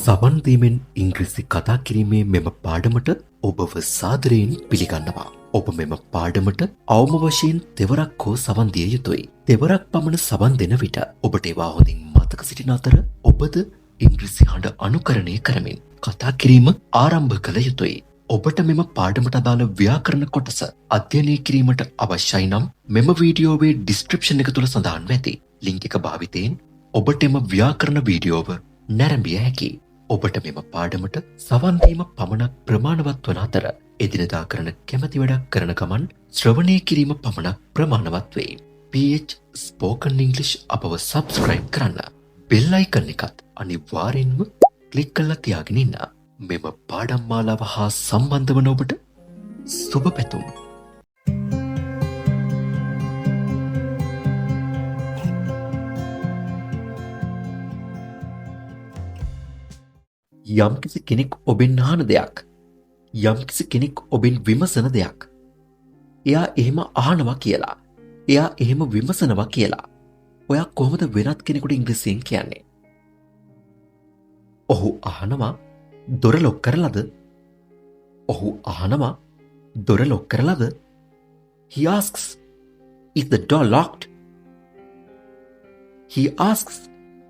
සවන් දීමෙන් ඉංග්‍රීසි කතා කිරීමේ මෙම පාඩමට ඔබව සාදරයෙන් පිළිගන්නවා. ඔබ මෙම පාඩමට අවම වශයෙන් තෙවරක් හෝ සවන් දිය යුතුයි. තෙවරක් පමණ සවන් දෙන විට ඔබට ඒවා හොඳින් මතක සිටින අතර ඔබද ඉංග්‍රීසි හඬ අනුකරණය කරමින් කතා කිරීම ආරම්භ කළ යුතුයි. ඔබට මෙම පාඩමට අදාළ ව්‍යාකරණ කොටස අධ්‍යයනය කිරීමට අවශ්‍යයි නම් මෙම වීඩියෝවේ ඩිස්ක්‍රිප්ෂන් එක තුල සඳහන්ව ඇති ලින්ක් එක භාවිතයෙන් ඔබට එම ව්‍යාකරණ වීඩියෝව නැරඹිය හැකියි. ඔබට මෙම පාඩමට සවන් දීම පමණක් ප්‍රමාණවත් වන අතර එදිනදා කරන කැමැති වැඩක් කරන ගමන් ශ්‍රවණය කිරීම පමණක් ප්‍රමාණවත් වේ. PH Spoken English අපව subscribe කරන්න. බෙල් අයිකන් එකත් අනිවාර්යෙන්ම ක්ලික් කරලා තියාගෙන ඉන්න. මෙම පාඩම් මාලාව හා සම්බන්ධ වන ඔබට සුබ පැතුම්. යම්කිසි කෙනෙක් ඔබෙන් අහන දෙයක්, යම්කිසි කෙනෙක් ඔබෙන් විමසන දෙයක්, එයා එහෙම අහනවා කියලා, එයා එහෙම විමසනවා කියලා ඔයා කොහොමද වෙනත් කෙනෙකුට ඉංග්‍රීසියෙන් කියන්නේ? ඔහු අහනවා දොර ලොක් කරලාද? ඔහු අහනවා දොර lock කරලාද? He asks, is the door locked? He asks,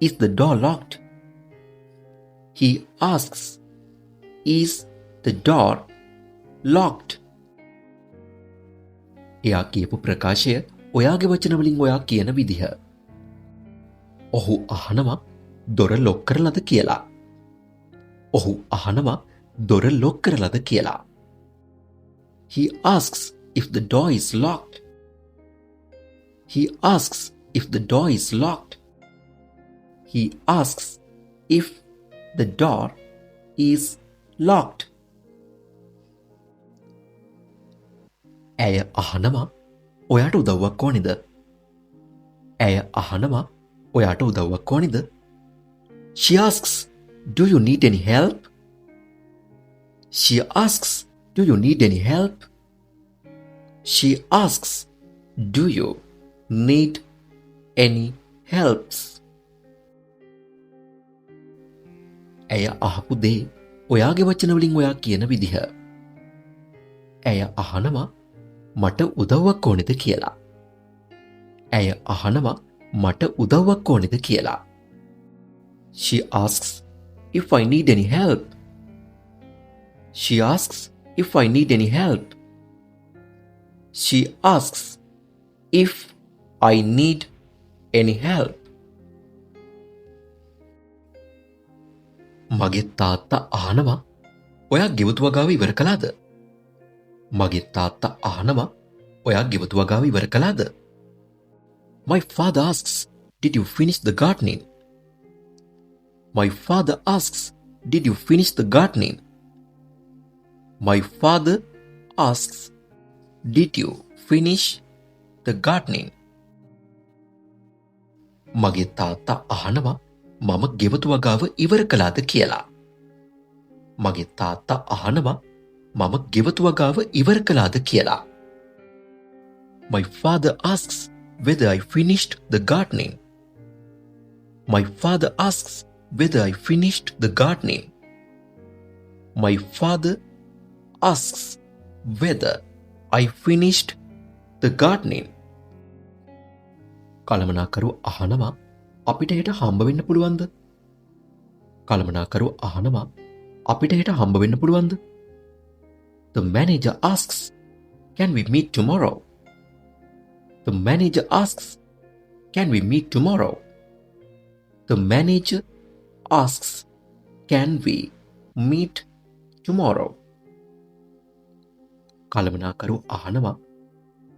is the door locked? He asks, is the door locked? එයා කියපු ප්‍රකාශය ඔයාගේ වචන වලින් ඔයා කියන විදිහ. ඔහු අහනවා දොර ලොක් කරලාද කියලා. ඔහු අහනවා දොර ලොක් කරලාද කියලා. He asks if the door is locked. He asks if the door is locked. He asks if the door is locked. ඇය අහනවා ඔයාට උදව්වක් ඕනේද? ඇය අහනවා ඔයාට උදව්වක් ඕනේද? She asks, do you need any help? She asks, do you need any help? She asks, do you need any helps? ඇය අහපු දේ ඔයාගේ වචන වලින් ඔයා කියන විදිහ. ඇය අහනවා මට උදව්වක් ඕනේද කියලා. ඇය අහනවා මට උදව්වක් ඕනේද කියලා. She asks if I need any help. She asks if I need any help. She asks if I need any help. මගේ තාත්තා අහනවා ඔයා ගෙවතු වගාව ඉවර කළාද? මගේ තාත්තා අහනවා ඔයා ගෙවතු වගාව ඉවර කළාද? My father asks, did you finish the gardening? My father asks, did you finish the gardening? My father asks, did you finish the gardening? මගේ තාත්තා අහනවා මම ගෙවතු වගාව ඉවර කළාද කියලා. මගේ තාත්තා අහනවා මම ගෙවතු වගාව ඉවර කළාද කියලා. My father asks whether I finished the gardening. My father asks whether I finished the gardening. My father asks whether I finished the gardening. කළමනාකරු අහනවා අපිට හෙට හම්බ වෙන්න පුළුවන්ද? කළමනාකරු අහනවා අපිට හෙට හම්බ වෙන්න පුළුවන්ද? The manager asks, can we meet tomorrow? The manager asks, can we meet tomorrow? The manager asks, can we meet tomorrow? කළමනාකරු අහනවා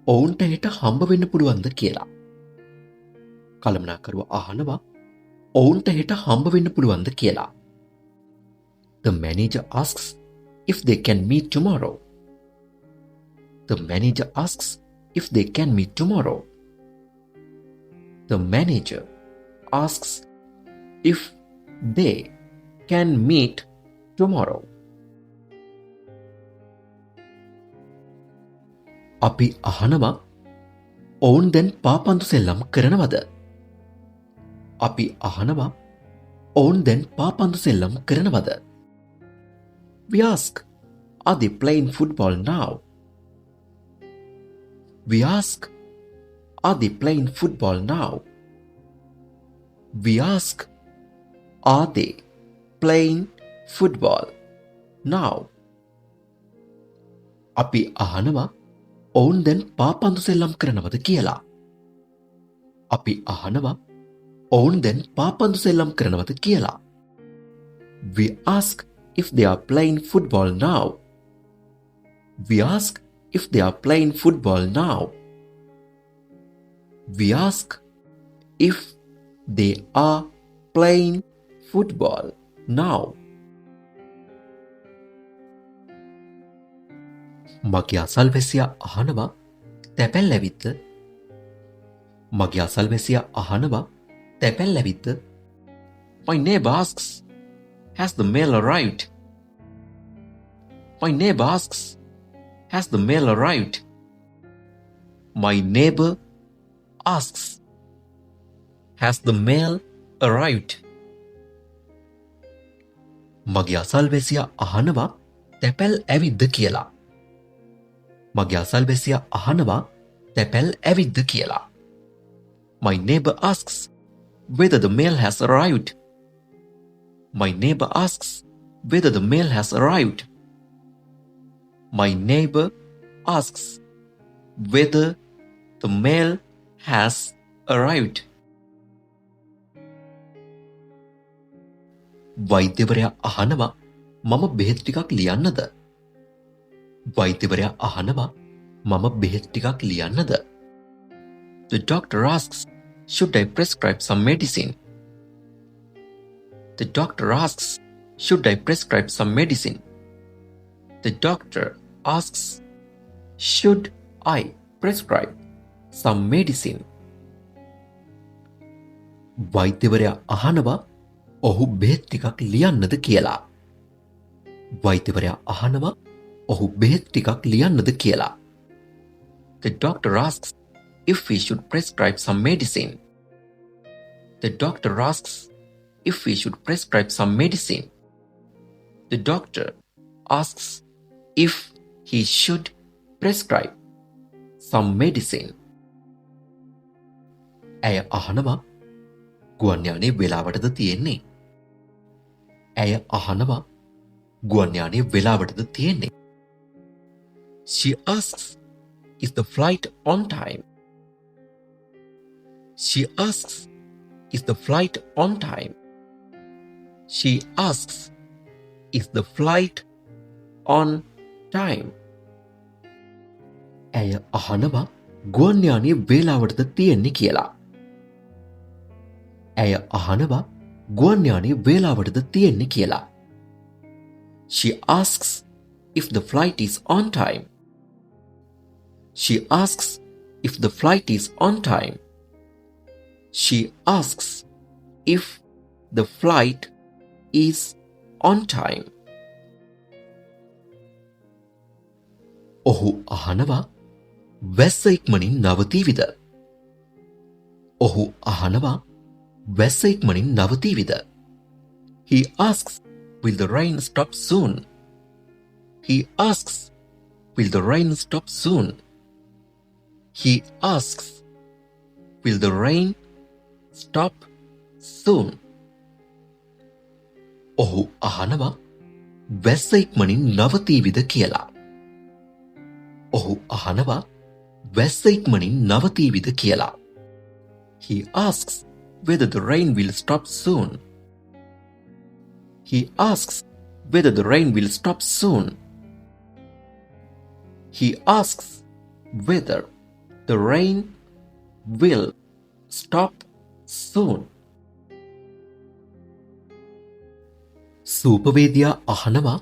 ඔවුන්ට හෙට හම්බ වෙන්න පුළුවන්ද කියලා. කළමනාකරුව අහනවා ඔවුන්ට හෙට හම්බ වෙන්න පුළුවන්ද කියලා. The manager asks if they can meet tomorrow. The manager asks if they can meet tomorrow. The manager asks if they can meet tomorrow. අපි අහනවා ඔවුන් දැන් පාපන්දු සෙල්ලම් කරනවද? අපි අහනවා ඔවුන් දැන් පාපන්දු සෙල්ලම් කරනවද? We ask, are they playing football now? We ask, are they playing football now? We ask, are they playing football now? අපි අහනවා ඔවුන් දැන් පාපන්දු සෙල්ලම් කරනවද කියලා. අපි අහනවා ඔවුන් දැන් පාපන්දු සෙල්ලම් කරනවද කියලා. We ask if they are playing football now. We ask if they are playing football now. We ask if they are playing football now. මගේ අසල්වැසියා අහනවා තැපැල් ඇවිත්ද? මගේ අසල්වැසියා අහනවා තැපැල් ඇවිත්ද? My neighbor asks, has the mail arrived? My neighbor asks, has the mail arrived? My neighbor asks, has the mail arrived? මගේ අසල්වැසියා අහනවා තැපැල් ඇවිත්ද කියලා. මගේ අසල්වැසියා අහනවා තැපැල් ඇවිත්ද කියලා. My neighbor asks whether the mail has arrived. My neighbor asks whether the mail has arrived. My neighbor asks whether the mail has arrived. වෛද්‍යවරයා අහනවා මම බෙහෙත් ටිකක් ලියන්නද? වෛද්‍යවරයා අහනවා මම බෙහෙත් ටිකක් ලියන්නද? The doctor asks, should I prescribe some medicine? The doctor asks, should I prescribe some medicine? The doctor asks, should I prescribe some medicine? වෛද්‍යවරයා අහනවා ඔහු බෙහෙත් ටිකක් ලියන්නද කියලා. වෛද්‍යවරයා අහනවා ඔහු බෙහෙත් ටිකක් ලියන්නද කියලා. The doctor asks if we should prescribe some medicine. The doctor asks if we should prescribe some medicine. The doctor asks if he should prescribe some medicine. ඇය අහනවා ගුවන් යානය වෙලාවටද තියෙන්නේ? ඇය අහනවා ගුවන් යානය වෙලාවටද තියෙන්නේ? She asks, is the flight on time? She asks, is the flight on time? She asks, is the flight on time? ඇය අහනවා ගුවන් යානය වේලාවටද තියෙන්නේ කියලා. ඇය අහනවා ගුවන් යානය වේලාවටද තියෙන්නේ කියලා. She asks if the flight is on time. She asks if the flight is on time. She asks if the flight is on time. ඔහු අහනවා වැස්ස ඉක්මනින් නවතීවිද? ඔහු අහනවා වැස්ස ඉක්මනින් නවතීවිද? He asks, will the rain stop soon? He asks, will the rain stop soon? He asks, will the rain stop soon? ඔහු අහනවා වැස්ස ඉක්මනින් නවතීවිද කියලා. ඔහු අහනවා වැස්ස ඉක්මනින් නවතීවිද කියලා. He asks whether the rain will stop soon. He asks whether the rain will stop soon. He asks whether the rain will stop soon. සූපවේදියා අහනවා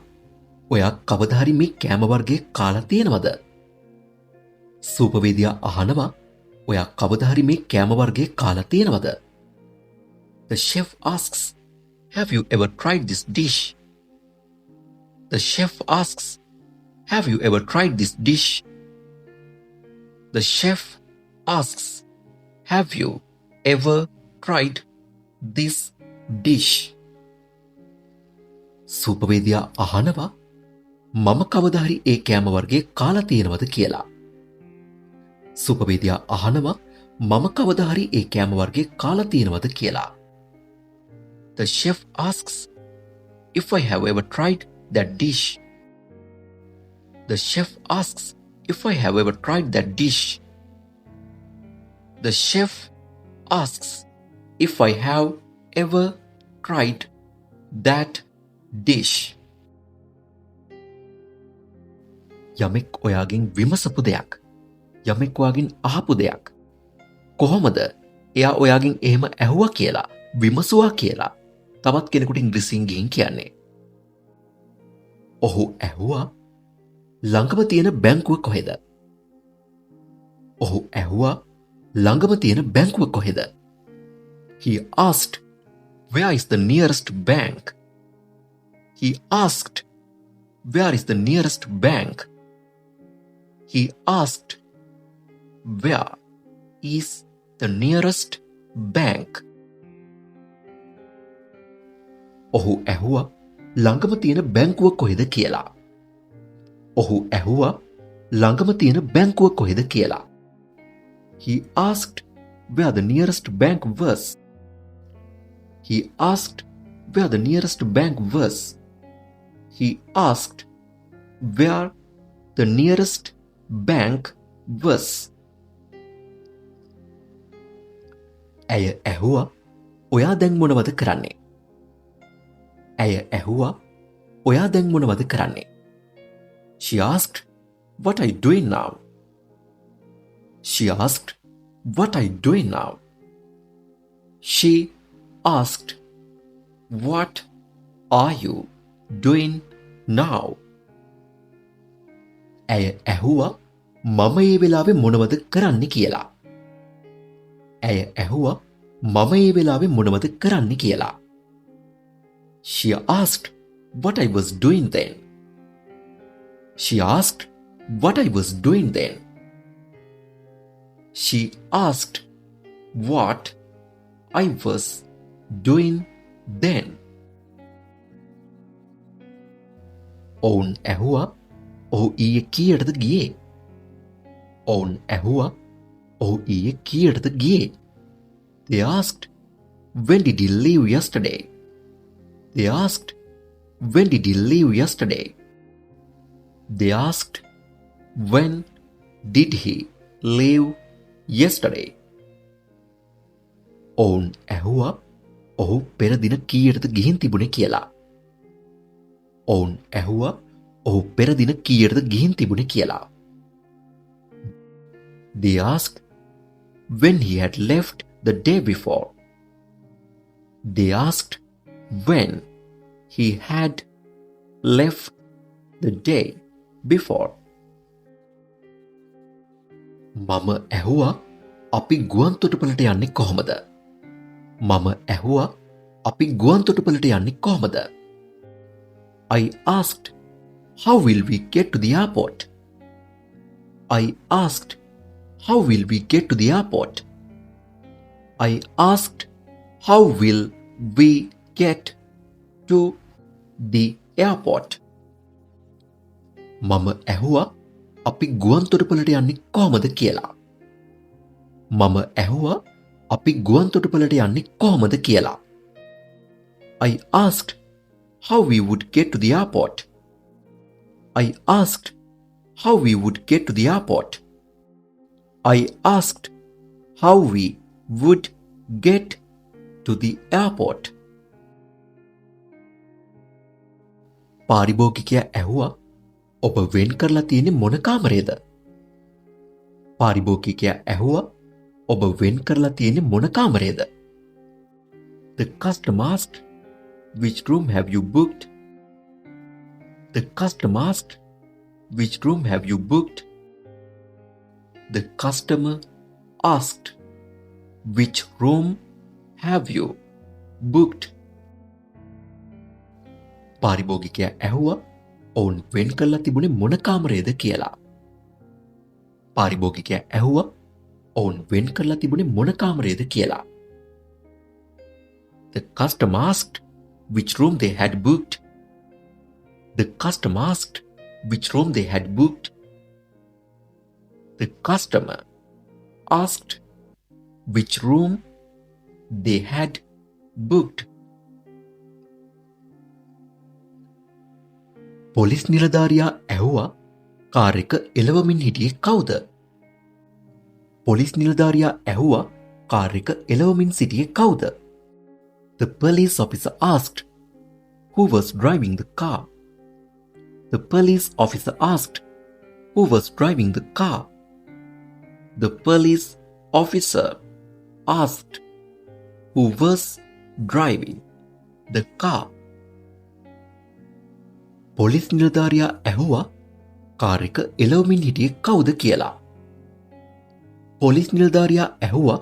ඔයා කවදා හරි මේ කෑම වර්ගයේ කාලා තියෙනවද? සූපවේදියා අහනවා ඔයා කවදා හරි මේ කෑම වර්ගයේ කාලා තියෙනවද? The chef asks, have you ever tried this dish? The chef asks, have you ever tried this dish? The chef asks, have you ever tried this dish? සූපවේදියා අහනවා මම කවදා හරි ඒ කෑම වර්ගයේ කාලා තියෙනවද කියලා. සූපවේදියා අහනවා මම කවදා හරි ඒ කෑම වර්ගයේ කාලා තියෙනවද කියලා. The chef asks if I have ever tried that dish. The chef asks if I have ever tried that dish. The chef asks if I have ever tried that dish. යමෙක් ඔයාගෙන් විමසපු දෙයක්, යමෙක් ඔයාගෙන් අහපු දෙයක් කොහොමද එයා ඔයාගෙන් එහෙම ඇහුවා කියලා, විමසුවා කියලා තවත් කෙනෙකුට ඉංග්‍රීසියෙන් ගිහින් කියන්නේ? ඔහු ඇහුවා ළඟම තියෙන බැංකුව කොහෙද? ඔහු ඇහුවා ළඟම තියෙන බැංකුව කොහෙද? He asked where is the nearest bank? He asked where is the nearest bank? He asked where is the nearest bank? ඔහු ඇහුවා ළඟම තියෙන බැංකුව කොහෙද කියලා. ඔහු ඇහුවා ළඟම තියෙන බැංකුව කොහෙද කියලා. He asked where the nearest bank was. He asked where the nearest bank was. He asked where the nearest bank was. ඇය ඇහුවා ඔයා දැන් මොනවද කරන්නේ? ඇය ඇහුවා ඔයා දැන් මොනවද කරන්නේ? She asked what are you doing now? She asked what are you doing now? She asked what are you doing now? ඇය ඇහුවා මම ඒ වෙලාවේ මොනවද කරන්නේ කියලා. ඇය ඇහුවා මම ඒ වෙලාවේ මොනවද කරන්නේ කියලා. She asked what I was doing then. She asked what I was doing then. She asked what I was doing then. ඔවුන් ඇහුවා ඔහු ඊයේ කීයටද ගියේ? ඔවුන් ඇහුවා ඔහු ඊයේ කීයටද ගියේ? They asked when did he leave yesterday? They asked when did he leave yesterday? They asked when did he leave yesterday? ඔවුන් ඇහුවා ඔහු පෙර දින කීයටද ගිහින් තිබුණේ කියලා. ඔවුන් ඇහුවා ඔහු පෙර දින කීයටද ගිහින් තිබුණේ කියලා. They asked when he had left the day before. They asked when he had left the day before. මම ඇහුවා අපි ගුවන් තොටුපළට යන්නේ කොහොමද? මම ඇහුවා අපි ගුවන් තොටුපළට යන්නේ කොහොමද? I asked how will we get to the airport? I asked how will we get to the airport? I asked how will we get to the airport? මම ඇහුවා අපි ගුවන් තොටුපළට යන්නේ කොහොමද කියලා. මම ඇහුවා අපි ගුවන් තොටුපළට යන්නේ කොහොමද කියලා. I asked how we would get to the airport. I asked how we would get to the airport. I asked how we would get to the airport. පාරිභෝගිකයා ඇහුවා ඔබ වෙන් කරලා තියෙන්නේ මොන කාමරේද? පාරිභෝගිකයා ඇහුවා ඔබ වෙන් කරලා තියෙන්නේ මොන කාමරේද? The customer asked which room have you booked? The customer asked which room have you booked? The customer asked which room have you booked? පාරිභෝගිකයා ඇහුවා ඔවුන් වෙන් කරලා තිබුණේ මොන කාමරේද කියලා. පාරිභෝගිකයා ඇහුවා ඔවුන් වෙන් කරලා තිබුණේ මොන කාමරේද කියලා. The customer asked which room they had booked. The customer asked which room they had booked. The customer asked which room they had booked. Police නිලධාරියා ඇහුවා කාර් එක එලවමින් හිටියේ කවුද? පොලිස් නිලධාරියා ඇහුවා කාර් එක එලවමින් සිටියේ කවුද? The police officer asked who was driving the car. The police officer asked who was driving the car. The police officer asked who was driving the car. Police නිලධාරියා ඇහුවා කාර් එක එලවමින් හිටියේ කවුද කියලා. පොලිස් නිලධාරියා ඇහුවා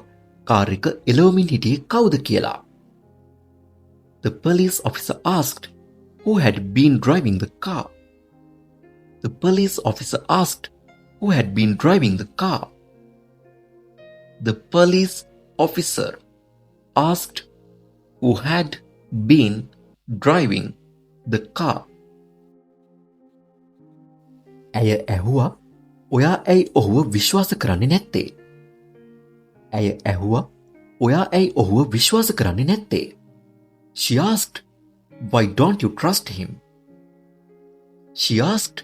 කාර් එක එලවමින් හිටියේ කවුද කියලා. The police officer asked who had been driving the car. The police officer asked who had been driving the car. The police officer asked who had been driving the car. ඇය ඇහුවා ඔයා ඇයි ඔහුව විශ්වාස කරන්නේ නැත්තේ? ඇය ඇහුවා ඔයා ඇයි ඔහුව විශ්වාස කරන්නේ නැත්තේ? She asked, why don't you trust him? She asked,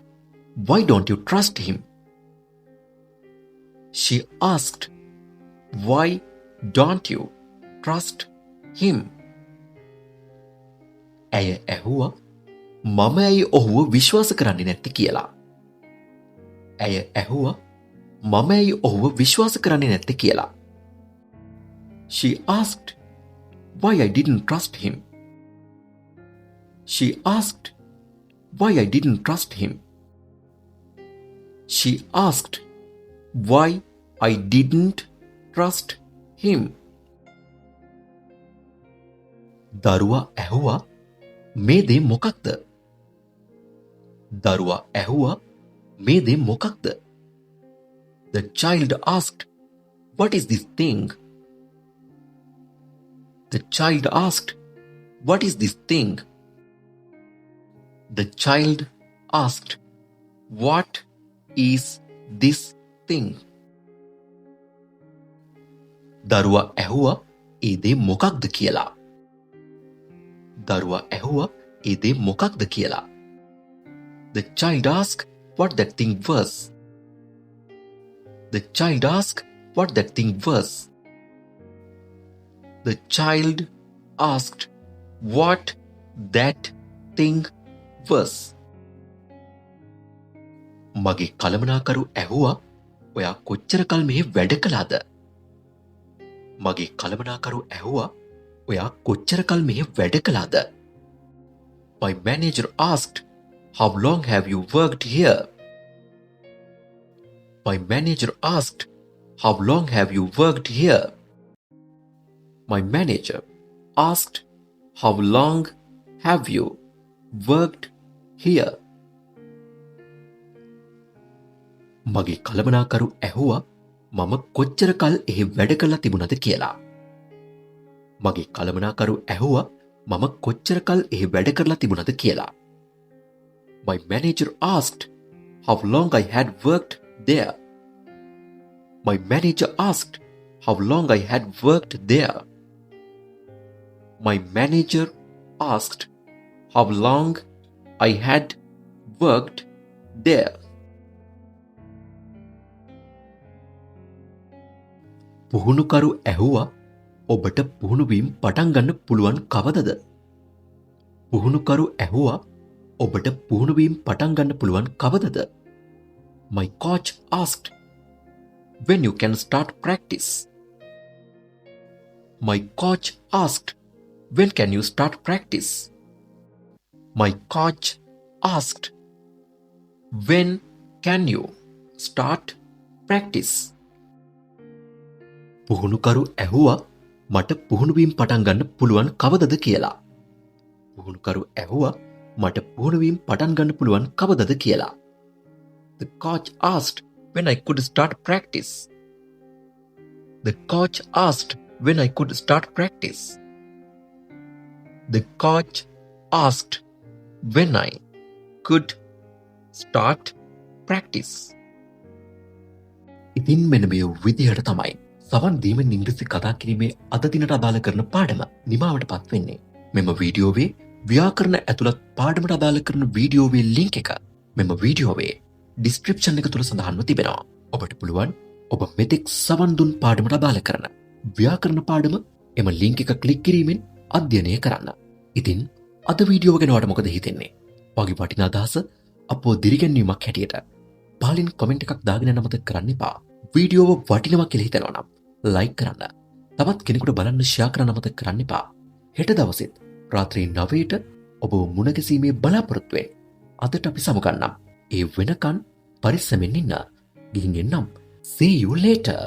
why don't you trust him? She asked, why don't you trust him? ඇය ඇහුවා මම ඇයි ඔහුව විශ්වාස කරන්නේ නැත්තේ කියලා. ඇය ඇහුවා මම ඇයි ඔහුව විශ්වාස කරන්නේ නැත්තේ කියලා. She asked why I didn't trust him. She asked why I didn't trust him. She asked why I didn't trust him. දරුවා ඇහුවා මේ දේ මොකක්ද? දරුවා ඇහුවා මේ දේ මොකක්ද? The child asked, what is this thing? The child asked, what is this thing? The child asked, what is this thing? දරුවා ඇහුවා ඒ දේ මොකක්ද කියලා. දරුවා ඇහුවා ඒ දේ මොකක්ද කියලා. The child asked what that thing was. The child asked what that thing was. The child asked what that thing was. මගේ කළමනාකරු ඇහුවා ඔයා කොච්චර කල් මෙහි වැඩ කළාද? මගේ කළමනාකරු ඇහුවා ඔයා කොච්චර කල් මෙහි වැඩ කළාද? My manager asked, how long have you worked here? My manager asked, how long have you worked here? My manager asked, how long have you worked here? මගේ කළමනාකරු ඇහුවා මම කොච්චර කල් එහි වැඩ කරලා තිබුණද කියලා. මගේ කළමනාකරු ඇහුවා මම කොච්චර කල් එහි වැඩ කරලා තිබුණද කියලා. My manager asked how long I had worked there. My manager asked how long I had worked there. My manager asked how long I had worked there. පුහුණුකරු ඇහුවා ඔබට පුහුණුවීම් පටන් ගන්න පුළුවන් කවදද? පුහුණුකරු ඇහුවා ඔබට පුහුණුවීම් පටන් ගන්න පුළුවන් කවදද? My coach asked when you can start practice. My coach asked when can you start practice? My coach asked when can you start practice? පුහුණුකරු ඇහුවා මට පුහුණුවීම් පටන් ගන්න පුළුවන් කවදද කියලා. පුහුණුකරු ඇහුවා මට පුහුණුවීම් පටන් ගන්න පුළුවන් කවදද කියලා. The coach asked when I could start practice. The coach asked when I could start practice. The coach asked when I good start practice. ඉතින් මෙන්න මේ විදිහට තමයි සවන් දීමෙන් ඉංග්‍රීසි කතා කිරීමේ අද දිනට අදාළ කරන පාඩම නිමාවටපත් වෙන්නේ. මෙම වීඩියෝවේ ව්‍යාකරණ ඇතුළත් පාඩමට අදාළ කරන වීඩියෝවේ ලින්ක් එක මෙම වීඩියෝවේ ඩිස්ක්‍රිප්ෂන් එක තුල සඳහන්ව තිබෙනවා. ඔබට පුළුවන් ඔබ මෙතෙක් සවන් දුන් පාඩමට අදාළ කරන ව්‍යාකරණ පාඩම එම ලින්ක් එක ක්ලික් කිරීමෙන් අධ්‍යයනය කරන්න. ඉතින් අද වීඩියෝව ගැන ඔයාලට මොකද හිතෙන්නේ? ඔයාගේ වටිනා අදහස අපෝ දිරිගැන්වීමක් හැටියට පාලින් කමෙන්ට් එකක් දාගෙන යන්න මතක කරන්න එපා. වීඩියෝව වටිනවා කියලා හිතනවා නම් ලයික් කරන්න. තවත් කෙනෙකුට බලන්න ෂෙයා කරන්න මතක කරන්න එපා. හෙට දවසෙත් රාත්‍රී 9ට ඔබ මුණ ගැසීමේ බලාපොරොත්තුවෙන් අදට අපි සමුගන්නම්. ඒ වෙනකන් පරිස්සමෙන් ඉන්න. ගිහින් එන්නම්. See you later.